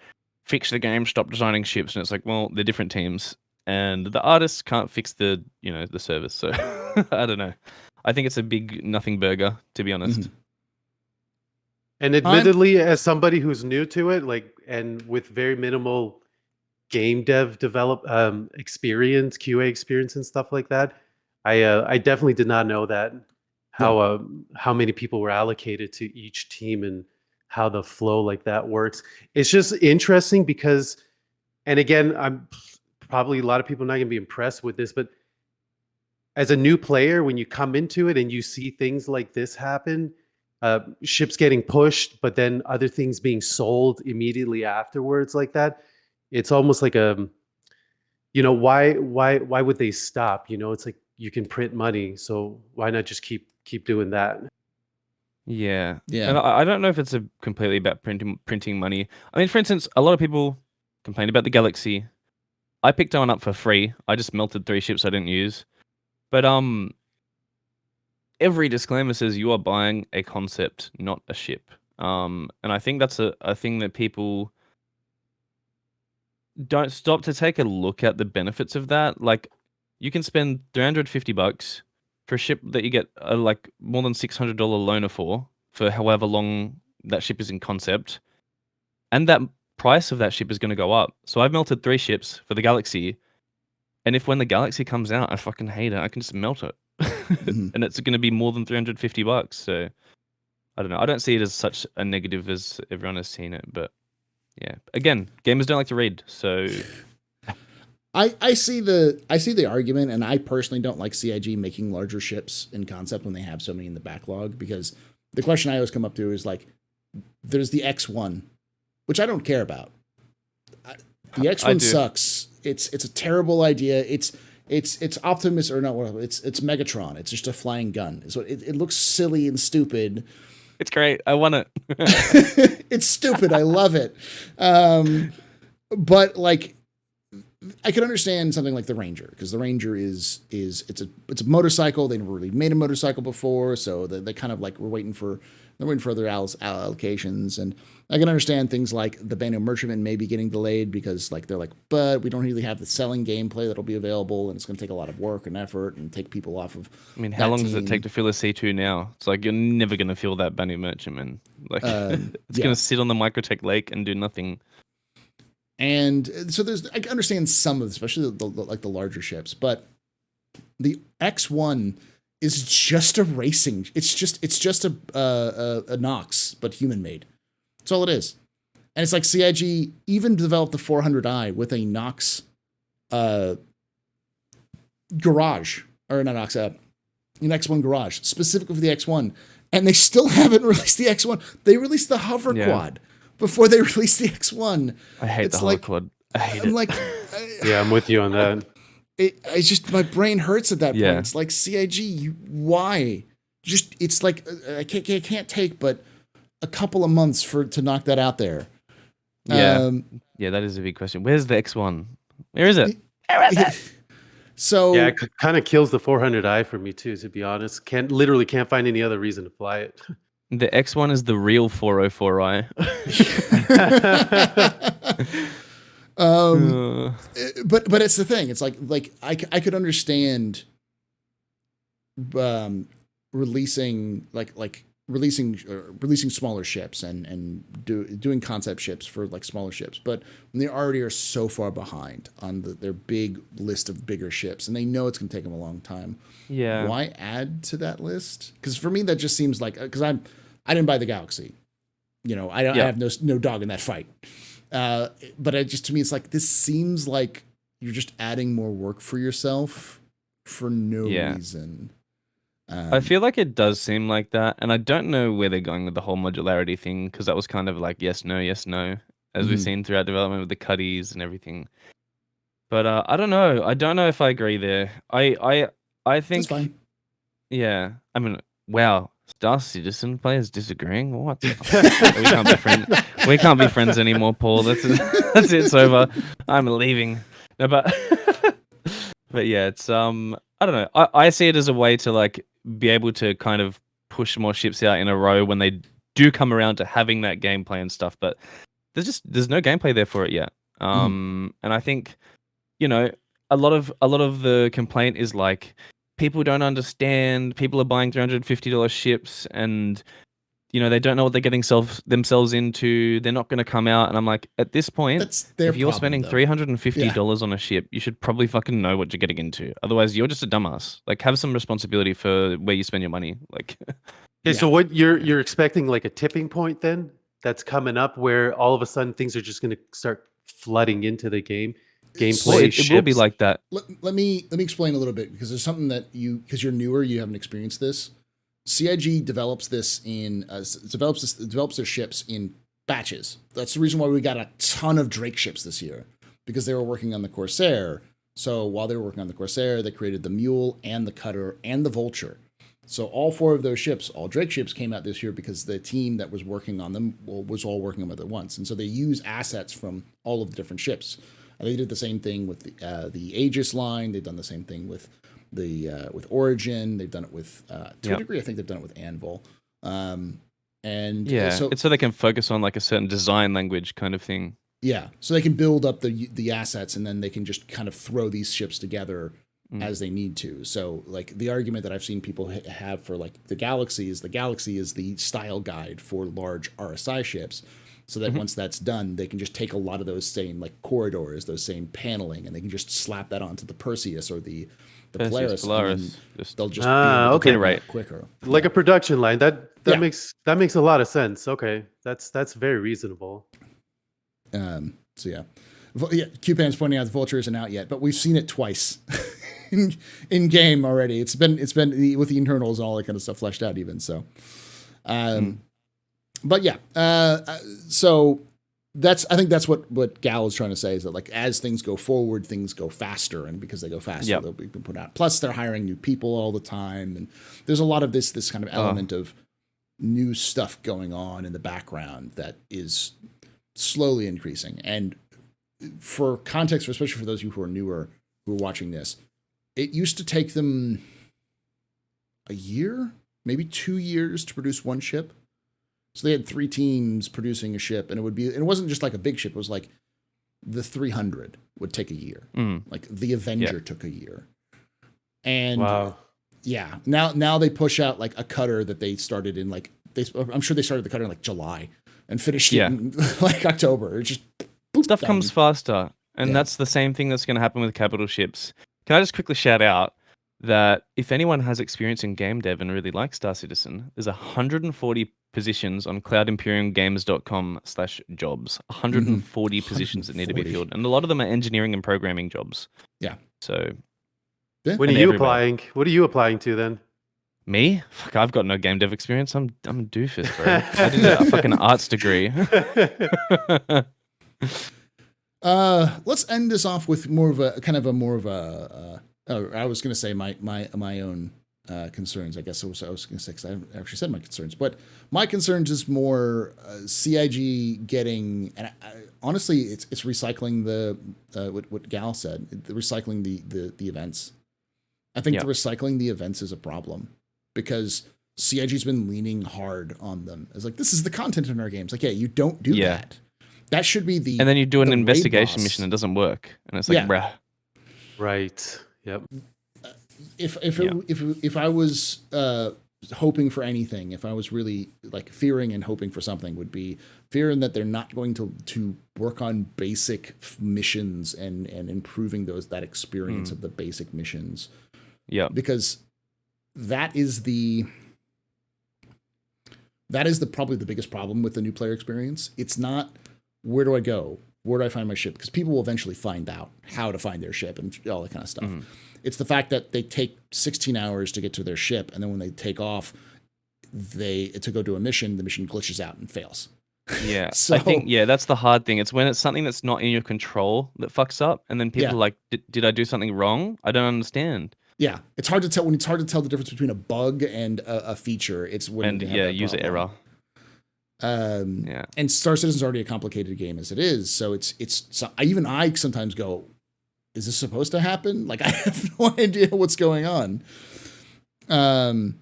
fix the game, stop designing ships. And it's like, well, they're different teams. And the artists can't fix the service. So, I don't know. I think it's a big nothing burger, to be honest. And admittedly, as somebody who's new to it, like, and with very minimal game dev experience, QA experience, and stuff like that, I definitely did not know that how many people were allocated to each team and how the flow like that works. It's just interesting because, and again, I'm probably a lot of people not going to be impressed with this, but as a new player, when you come into it and you see things like this happen, ships getting pushed, but then other things being sold immediately afterwards like that, it's almost like why would they stop? It's like, you can print money, so why not just keep doing that? Yeah. And I don't know if it's completely about printing money. I mean, for instance, a lot of people complained about the Galaxy. I picked one up for free. I just melted 3 ships I didn't use. But every disclaimer says you are buying a concept, not a ship. And I think that's a thing that people don't stop to take a look at the benefits of that. Like, you can spend $350 for a ship that you get like more than $600 loaner for however long that ship is in concept, and that price of that ship is going to go up. So I've melted 3 ships for the Galaxy, and if when the Galaxy comes out I fucking hate it, I can just melt it. And it's going to be more than $350. So I don't know. I don't see it as such a negative as everyone has seen it, but yeah. Again, gamers don't like to read, so I see the argument, and I personally don't like CIG making larger ships in concept when they have so many in the backlog, because the question I always come up to is like, there's the X1, which I don't care about. The X1 sucks. It's a terrible idea. It's Optimus, or no, it's Megatron. It's just a flying gun. So it looks silly and stupid. it's great. I want it. It's stupid. I love it. But like, I can understand something like the Ranger, because the Ranger it's a motorcycle. They never really made a motorcycle before, so they kind of like they're waiting for other allocations. And I can understand things like the Banu Merchantman may be getting delayed because like they're like, but we don't really have the selling gameplay that'll be available, and it's going to take a lot of work and effort and take people off of. I mean, how long does it take to fill a C2 now? It's like you're never going to fill that Banu Merchantman. Like it's going to sit on the Microtech Lake and do nothing. And so I can understand some of, especially the larger ships, but the X1 is just a racing. It's just a Nox, but human made. That's all it is. And it's like CIG even developed the 400i with a Nox garage, or not Nox, an X1 garage specifically for the X1, and they still haven't released the X1. They released the hover quad before they released the X1. I hate the hover quad. I hate it. Like, yeah, I'm with you on that. It's just, my brain hurts at that point. Yeah. It's like, CIG, why? Just, it's like, I can't take but a couple of months to knock that out there. Yeah. Yeah, that is a big question. Where's the X1? Where is it? Where is it? So yeah, it kind of kills the 400i for me too, to be honest. Literally can't find any other reason to fly it. The X1 is the real 404i. But it's the thing. It's like I could understand releasing releasing smaller ships and doing concept ships for like smaller ships, but when they already are so far behind on their big list of bigger ships, and they know it's going to take them a long time. Yeah. Why add to that list? Because for me, that just seems like, because I didn't buy the Galaxy. I have no dog in that fight. But to me, it's like, this seems like you're just adding more work for yourself for no reason. I feel like it does seem like that, and I don't know where they're going with the whole modularity thing, because that was kind of like yes, no, as we've seen throughout development with the cuddies and everything. But I don't know. I don't know if I agree there. I think That's fine. Yeah. I mean, wow. Star Citizen players disagreeing? What? We can't be friends. We can't be friends anymore, Paul. That's it. It's over. I'm leaving. No, but yeah, it's I don't know. I see it as a way to like be able to kind of push more ships out in a row when they do come around to having that gameplay and stuff. But there's no gameplay there for it yet. And I think a lot of the complaint is like, people don't understand. People are buying $350 ships, and they don't know what they're getting themselves into. They're not going to come out. And I'm like, at this point, if you're spending $350 on a ship, you should probably fucking know what you're getting into. Otherwise, you're just a dumbass. Like, have some responsibility for where you spend your money. Like, so what you're expecting, like a tipping point then that's coming up where all of a sudden things are just going to start flooding into the gameplay. Well, it will be like that. Let me explain a little bit, because there's something that because you're newer, you haven't experienced this. CIG develops this develops their ships in batches. That's the reason why we got a ton of Drake ships this year, because they were working on the Corsair. So while they were working on the Corsair, they created the Mule and the Cutter and the Vulture. So all 4 of those ships, all Drake ships, came out this year because the team that was working on them was all working on them at once, and so they use assets from all of the different ships. And they did the same thing with the Aegis line. They've done the same thing with with Origin. They've done it with to a degree. I think they've done it with Anvil. And so it's so they can focus on like a certain design language kind of thing. Yeah, so they can build up the assets, and then they can just kind of throw these ships together as they need to. So, like, the argument that I've seen people have for like the Galaxy is the style guide for large RSI ships. So that once that's done, they can just take a lot of those same like corridors, those same paneling, and they can just slap that onto the Perseus or the Polaris. And they'll just be able to okay, quicker, like a production line. That makes a lot of sense. Okay, that's very reasonable. So yeah, Q-Pan's pointing out the Vulture isn't out yet, but we've seen it twice in game already. It's been with the internals and all that kind of stuff fleshed out even. So, but yeah, so I think that's what Gal is trying to say, is that like as things go forward, things go faster, and because they go faster, they'll be put out. Plus, they're hiring new people all the time, and there's a lot of this kind of element of new stuff going on in the background that is slowly increasing. And for context, especially for those of you who are newer, who are watching this, it used to take them a year, maybe 2 years to produce one ship. So they had 3 teams producing a ship, and it wasn't just like a big ship. It was like the 300 would take a year. Like the Avenger took a year. And now they push out like a cutter that they started in like, I'm sure they started the cutter in like July and finished it in like October. It just stuff comes faster, and that's the same thing that's going to happen with capital ships. Can I just quickly shout out that if anyone has experience in game dev and really likes Star Citizen, there's 140 positions on cloudimperiumgames.com/jobs. 140 positions that need to be filled, and a lot of them are engineering and programming jobs. Yeah. So when are you applying? What are you applying to then? Me? Fuck, I've got no game dev experience. I'm a doofus, bro. I did a fucking arts degree. Let's end this off with more of a I was going to say my own concerns. I guess I was going to say, because I actually said my concerns, but my concerns is more CIG getting, and honestly, it's recycling what Gal said, recycling the events. I think the recycling the events is a problem, because CIG's been leaning hard on them. It's like, this is the content in our games. Like, you don't do that. That should be the. And then you do an investigation mission and it doesn't work, and it's like, bruh. Right. Yep. If I was hoping for anything, if I was really like fearing and hoping for something, would be fearing that they're not going to work on basic missions and improving that experience of the basic missions. Yeah. Because that is probably the biggest problem with the new player experience. It's not, where do I go? Where do I find my ship? Because people will eventually find out how to find their ship and all that kind of stuff. It's the fact that they take 16 hours to get to their ship, and then when they take off, to go do a mission, the mission glitches out and fails. Yeah, so, I think that's the hard thing. It's when it's something that's not in your control that fucks up, and then people are like, did I do something wrong? I don't understand. Yeah, it's hard to tell the difference between a bug and a feature. It's when user error. And Star Citizen's already a complicated game as it is, so even I sometimes go, is this supposed to happen? Like, I have no idea what's going on. And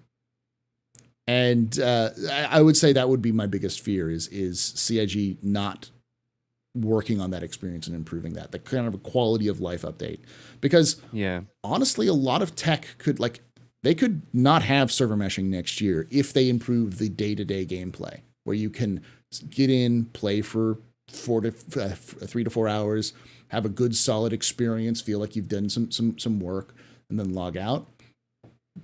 I would say that would be my biggest fear is CIG not working on that experience and improving that, the kind of a quality of life update. Because honestly, a lot of tech they could not have server meshing next year if they improve the day-to-day gameplay, where you can get in, play for 3 to 4 hours, have a good solid experience, feel like you've done some work, and then log out.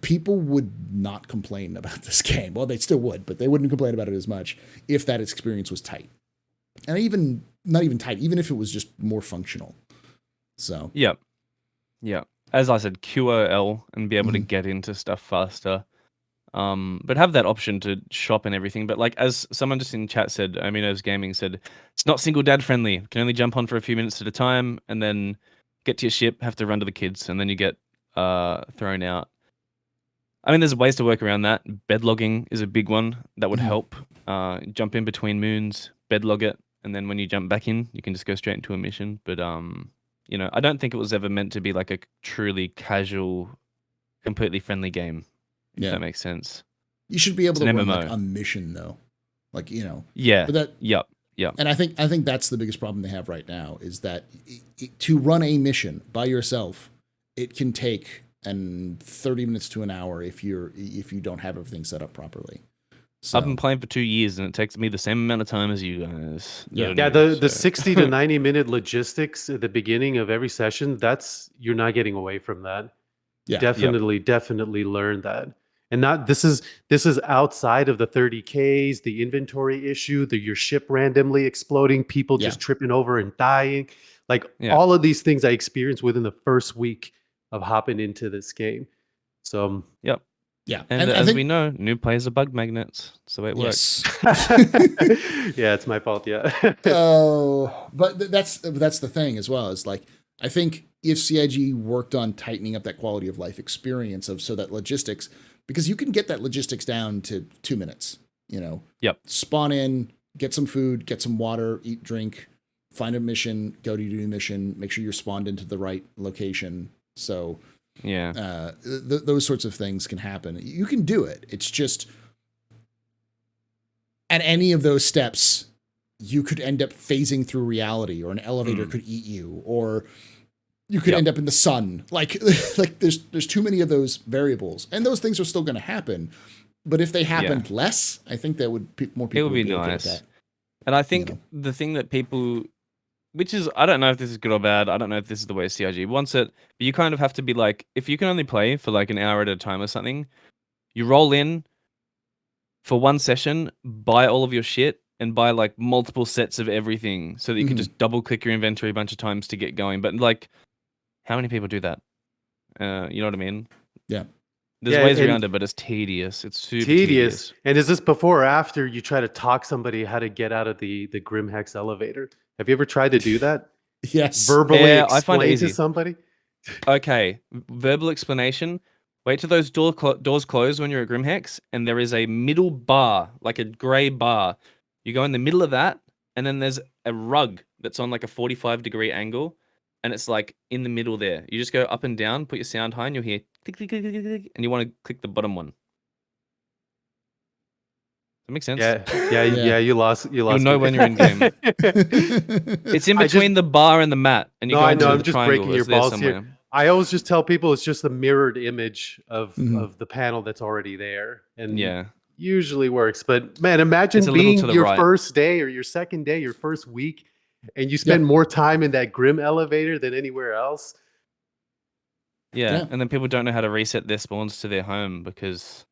People would not complain about this game. Well, they still would, but they wouldn't complain about it as much if that experience was tight. And even not even tight, even if it was just more functional. So yeah. As I said, QOL and be able to get into stuff faster. But have that option to shop and everything. But like, as someone just in chat said, Amino's Gaming said, it's not single dad friendly. You can only jump on for a few minutes at a time, and then get to your ship, have to run to the kids, and then you get thrown out. I mean, there's ways to work around that. Bed logging is a big one that would Mhm. help. Jump in between moons, bed log it, and then when you jump back in, you can just go straight into a mission. But you know, I don't think it was ever meant to be like a truly casual, completely friendly game. If Yeah. that makes sense. You should be able It's to an run MMO. like a mission though. Like, you know. Yeah. But that Yep. and I think that's the biggest problem they have right now is that to run a mission by yourself, it can take 30 minutes to an hour if you don't have everything set up properly. So I've been playing for 2 years, and it takes me the same amount of time as you guys. Yeah. Yeah, the 60 to 90 minute logistics at the beginning of every session, you're not getting away from that. Yeah. Definitely learn that. And not this is outside of the 30Ks, the inventory issue, your ship randomly exploding, people Yeah. just tripping over and dying. Like Yeah. all of these things I experienced within the first week of hopping into this game. So Yep. Yeah. And I as think we know, new players are bug magnets. That's the way it works. yes. yeah, it's my fault. Yeah. Oh, but that's the thing as well. Is like I think if CIG worked on tightening up that quality of life experience so that logistics, because you can get that logistics down to 2 minutes. You know. Yep. Spawn in, get some food, get some water, eat, drink, find a mission, go to do the mission, make sure you're spawned into the right location. So Yeah. those sorts of things can happen. You can do it. It's just at any of those steps, you could end up phasing through reality, or an elevator could eat you, or you could end up in the sun. Like there's too many of those variables, and those things are still going to happen. But if they happened less, I think that would more people It would be okay with nice. that. And I think the thing that people, which is, I don't know if this is good or bad. I don't know if this is the way CIG wants it, but you kind of have to be like, if you can only play for like an hour at a time or something, you roll in for one session, buy all of your shit, and buy like multiple sets of everything so that you can just double click your inventory a bunch of times to get going. But like, how many people do that? You know what I mean? Yeah. There's ways around it, but it's tedious. It's super tedious. And is this before or after you try to talk somebody how to get out of the Grimhex elevator? Have you ever tried to do that? Yes. Verbally I find it explain to easy. somebody? Okay, verbal explanation. Wait till those doors close when you're at Grimhex, and there is a middle bar, like a grey bar. You go in the middle of that, and then there's a rug that's on like a 45-degree angle, and it's like in the middle there. You just go up and down, put your sound high, and you'll hear click, click, click, click, click, click, and you want to click the bottom one. That makes sense? Yeah, you lost You'll know me. when you're in game. It's in between the bar and the mat, and you go into I'm the just triangle. breaking your It's there balls somewhere. here. I always just tell people it's just the mirrored image of the panel that's already there, and usually works. But man, imagine being your first day or your second day, your first week, and you spend more time in that Grim elevator than anywhere else. Yeah, and then people don't know how to reset their spawns to their home because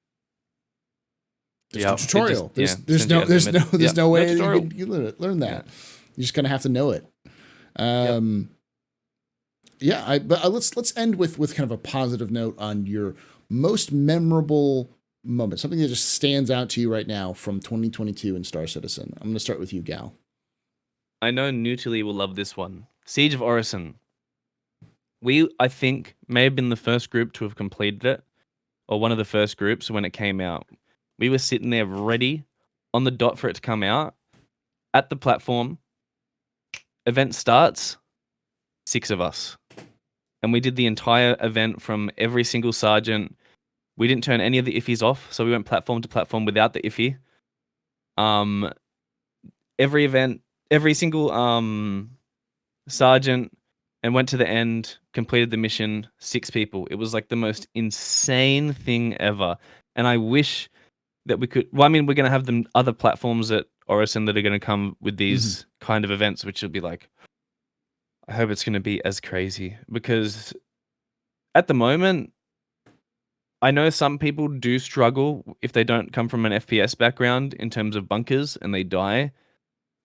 there's no tutorial. There's no way you learn that. You're just gonna have to know it. But let's end with kind of a positive note on your most memorable moment, something that just stands out to you right now from 2022 in Star Citizen. I'm gonna start with you, Gal. I know Nutili will love this one. Siege of Orison. We, I think, may have been the first group to have completed it, or one of the first groups when it came out. We were sitting there ready on the dot for it to come out at the platform. Event starts, 6 of us. And we did the entire event from every single sergeant. We didn't turn any of the iffies off, so we went platform to platform without the iffy. Every event, every single sergeant, and went to the end, completed the mission, 6 people. It was like the most insane thing ever. And I wish that we could, well, I mean, we're going to have them other platforms at Orison that are going to come with these kind of events, which will be like, I hope it's going to be as crazy, because at the moment, I know some people do struggle if they don't come from an FPS background in terms of bunkers and they die.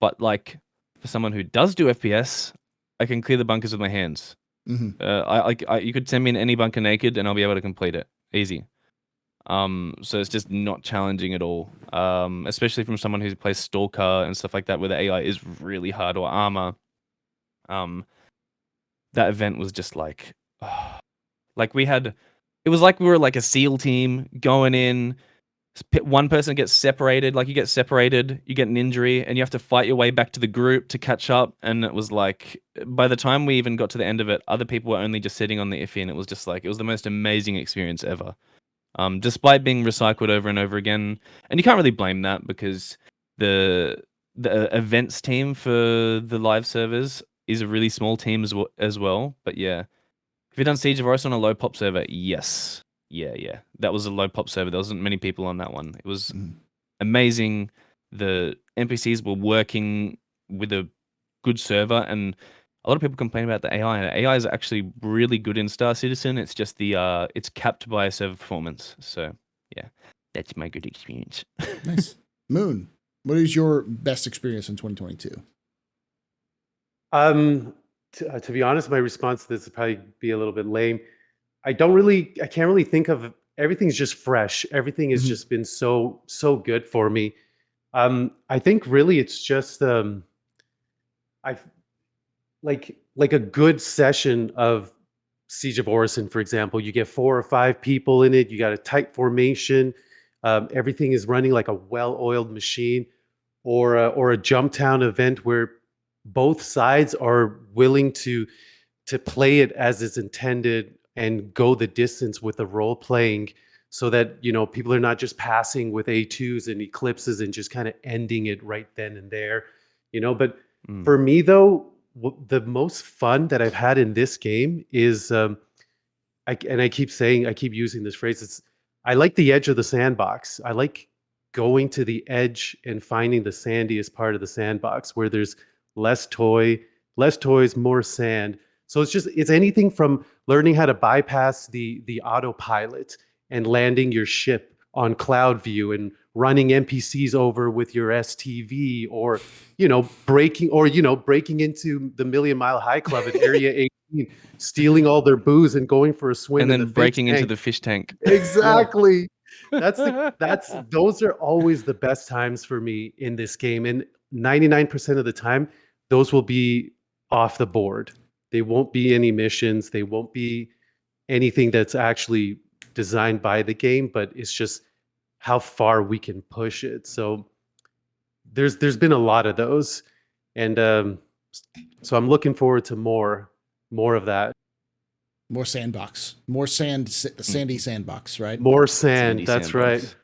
But like for someone who does do FPS, I can clear the bunkers with my hands. You could send me in any bunker naked and I'll be able to complete it. Easy. So it's just not challenging at all. Especially from someone who plays Stalker and stuff like that, where the AI is really hard, or Armor. That event was just like, like we had it was like we were like a SEAL team going in. One person gets separated, like you get separated, you get an injury, and you have to fight your way back to the group to catch up. And it was like, by the time we even got to the end of it, other people were only just sitting on the iffy, and it was just like, it was the most amazing experience ever. Despite being recycled over and over again, and you can't really blame that because the events team for the live servers is a really small team as well. But yeah, have you done Siege of Oris on a low pop server? Yes. Yeah. That was a low pop server. There wasn't many people on that one. It was amazing. The NPCs were working with a good server, and a lot of people complain about the AI. The AI is actually really good in Star Citizen. It's just it's capped by server performance. So yeah, that's my good experience. Nice. Moon, what is your best experience in 2022? To be honest, my response to this would probably be a little bit lame. I can't really think of, everything's just fresh. Everything has just been so good for me. I think really it's just I like a good session of Siege of Orison, for example. You get 4 or 5 people in it. You got a tight formation. Everything is running like a well-oiled machine, or a jump town event where both sides are willing to play it as it's intended and go the distance with the role playing, so that people are not just passing with A2s and eclipses and just kind of ending it right then and there. But for me though, the most fun that I've had in this game is I keep using this phrase, I like the edge of the sandbox. I like going to the edge and finding the sandiest part of the sandbox where there's less toys, more sand. So it's anything from learning how to bypass the autopilot and landing your ship on cloud view and running NPCs over with your STV, or breaking into the Million Mile High Club at Area 18, stealing all their booze and going for a swim, and then in the breaking fish into tank. the fish tank. Exactly. Those are always the best times for me in this game, and 99% of the time those will be off the board. They won't be any missions, they won't be anything that's actually designed by the game, but it's just how far we can push it. So there's been a lot of those, and so I'm looking forward to more of that. More sandbox, more sandy sandbox, right? More sand. Sandy That's sandbox.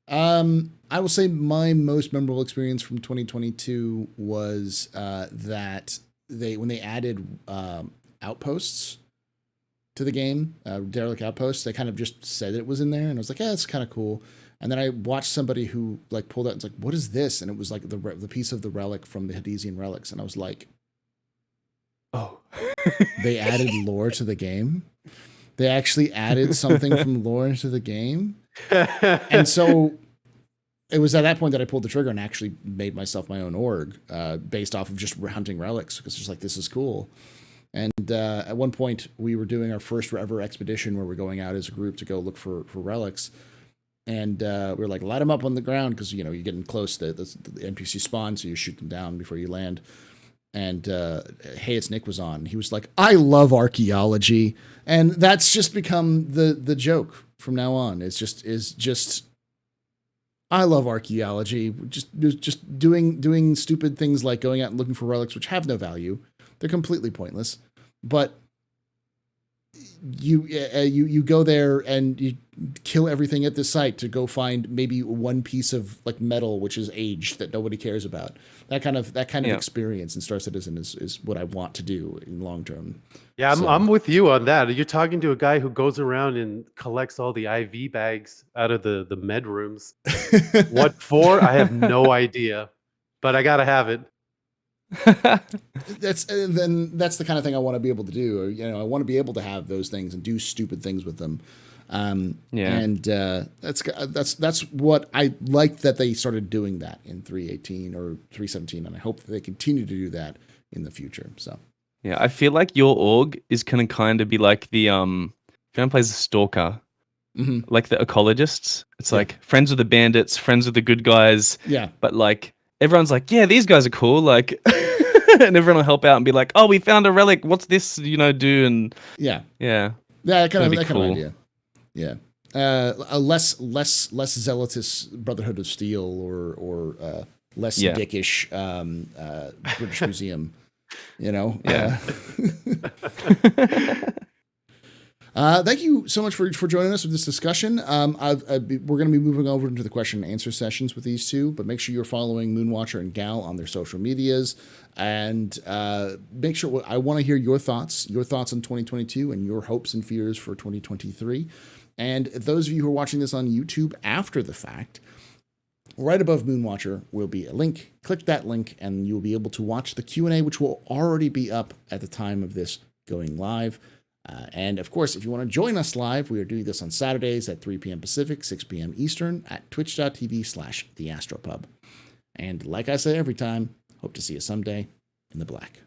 right. I will say my most memorable experience from 2022 was that when they added outposts to the game, derelict outposts, they kind of just said it was in there, and I was like, yeah, it's kind of cool. And then I watched somebody who like pulled out and was like, what is this? And it was like the piece of the relic from the Hadesian relics, and I was like, Oh, they added lore to the game. They actually added something from lore to the game. And so it was at that point that I pulled the trigger and actually made myself my own org based off of just hunting relics, because it's just like, this is cool. And at one point we were doing our first ever expedition where we're going out as a group to go look for relics. And we were like, light them up on the ground, because you're getting close to the NPC spawn, so you shoot them down before you land. And Hey It's Nick was on. He was like, I love archaeology. And that's just become the joke from now on. It's just I love archaeology. Just doing stupid things like going out and looking for relics which have no value. They're completely pointless. But you go there and you kill everything at the site to go find maybe one piece of like metal which is aged that nobody cares about. That kind of experience in Star Citizen is what I want to do in long term. Yeah, I'm with you on that. You're talking to a guy who goes around and collects all the IV bags out of the med rooms. What for? I have no idea, but I gotta have it. That's the kind of thing I want to be able to do. I want to be able to have those things and do stupid things with them. And that's what I like, that they started doing that in 3.18 or 3.17, and I hope that they continue to do that in the future. So yeah, I feel like your org is gonna kind of be like the if anyone plays the Stalker, like the ecologists. It's like friends with the bandits, friends with the good guys. Yeah, but like everyone's like, yeah, these guys are cool. Like, and everyone will help out and be like, oh, we found a relic. What's this? Do and yeah. Yeah, kind of That'd be that kind of cool. idea. Yeah. A less zealotous Brotherhood of Steel or less Yeah. dickish British Museum. You know. Yeah. Thank you so much for joining us with this discussion. We're going to be moving over into the question and answer sessions with these two, but make sure you're following Moonwatcher and Gal on their social medias, and make sure I want to hear your thoughts on 2022 and your hopes and fears for 2023. And those of you who are watching this on YouTube after the fact, right above Moonwatcher will be a link. Click that link, and you'll be able to watch the Q&A, which will already be up at the time of this going live. And of course, if you want to join us live, we are doing this on Saturdays at 3 p.m. Pacific, 6 p.m. Eastern at twitch.tv/TheAstroPub. And like I say every time, hope to see you someday in the black.